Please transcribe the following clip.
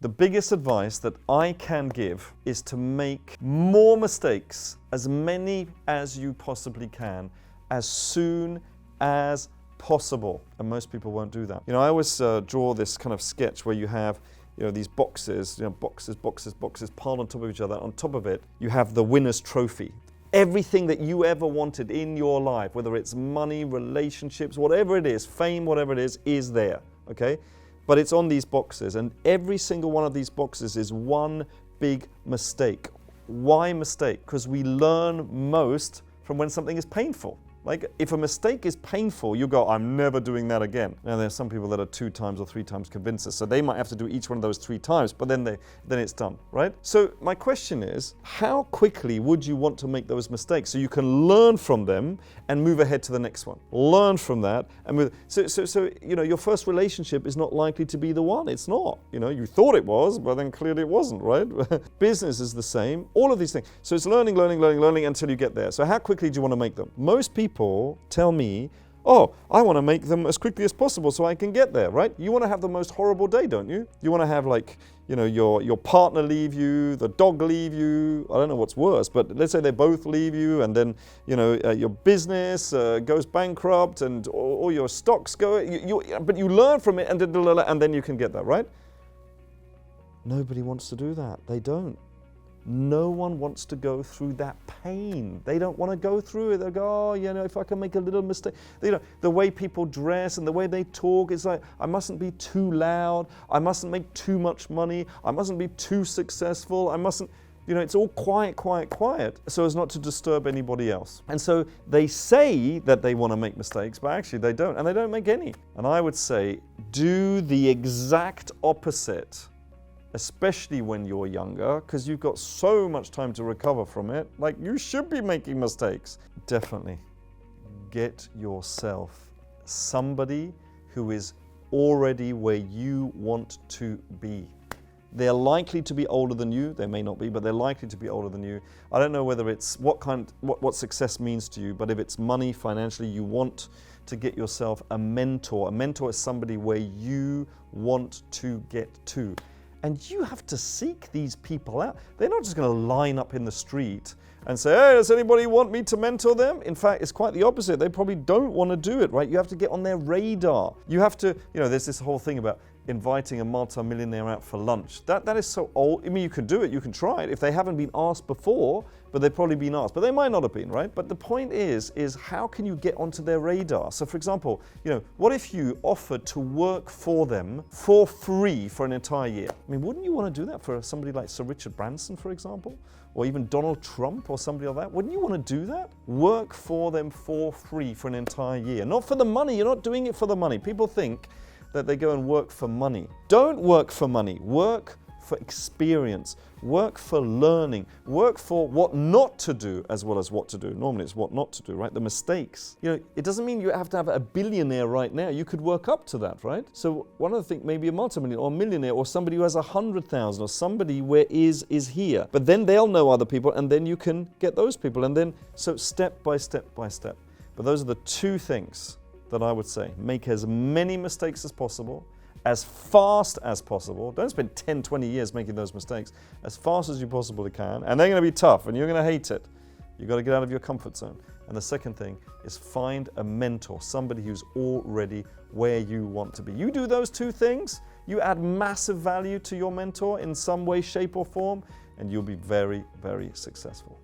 The biggest advice that I can give is to make more mistakes, as many as you possibly can, as soon as possible. And most people won't do that. I always draw this kind of sketch where you have these boxes, boxes piled on top of each other. On top of it, you have the winner's trophy. Everything that you ever wanted in your life, whether it's money, relationships, whatever it is, fame, whatever it is there, okay? But it's on these boxes, and every single one of these boxes is one big mistake. Why mistake? Because we learn most from when something is painful. Like, if a mistake is painful, you go, I'm never doing that again. Now, there are some people that are 2 times or 3 times convinced us, so they might have to do each one of those 3 times, but then it's done, right? So my question is, how quickly would you want to make those mistakes so you can learn from them and move ahead to the next one? Learn from that and move. So your first relationship is not likely to be the one. It's not. You thought it was, but then clearly it wasn't, right? Business is the same. All of these things. So it's learning until you get there. So how quickly do you want to make them? Most people tell me, oh, I want to make them as quickly as possible so I can get there, right? You want to have the most horrible day, don't you? You want to have your partner leave you, the dog leave you, I don't know what's worse, but let's say they both leave you, and then, your business goes bankrupt and all your stocks go, but you learn from it and then you can get that, right? Nobody wants to do that. They don't. No one wants to go through that pain. They don't want to go through it. They go, if I can make a little mistake. The way people dress and the way they talk, it's like, I mustn't be too loud. I mustn't make too much money. I mustn't be too successful. I mustn't, it's all quiet, so as not to disturb anybody else. And so they say that they want to make mistakes, but actually they don't, and they don't make any. And I would say, do the exact opposite. Especially when you're younger, because you've got so much time to recover from it. Like, you should be making mistakes. Definitely get yourself somebody who is already where you want to be. They're likely to be older than you. They may not be, but they're likely to be older than you. I don't know whether it's what success means to you, but if it's money, financially, you want to get yourself a mentor. A mentor is somebody where you want to get to. And you have to seek these people out. They're not just going to line up in the street and say, hey, does anybody want me to mentor them? In fact, it's quite the opposite. They probably don't want to do it, right? You have to get on their radar. You have to, there's this whole thing about inviting a multi-millionaire out for lunch. That is so old. I mean, you can do it, you can try it. If they haven't been asked before, but they've probably been asked. But they might not have been, right? But the point is how can you get onto their radar? So for example, what if you offered to work for them for free for an entire year? I mean, wouldn't you want to do that for somebody like Sir Richard Branson, for example? Or even Donald Trump or somebody like that? Wouldn't you want to do that? Work for them for free for an entire year. Not for the money. You're not doing it for the money. People think that they go and work for money. Don't work for money. Work for experience. Work for learning. Work for what not to do as well as what to do. Normally it's what not to do, right? The mistakes. It doesn't mean you have to have a billionaire right now. You could work up to that, right? So one of the things, maybe a multi-millionaire or a millionaire or somebody who has 100,000 or somebody where is here. But then they'll know other people and then you can get those people. And then, so step by step by step. But those are the 2 things that I would say. Make as many mistakes as possible, as fast as possible. Don't spend 10, 20 years making those mistakes. As fast as you possibly can. And they're going to be tough and you're going to hate it. You've got to get out of your comfort zone. And the second thing is find a mentor, somebody who's already where you want to be. You do those 2 things, you add massive value to your mentor in some way, shape or form, and you'll be very, very successful.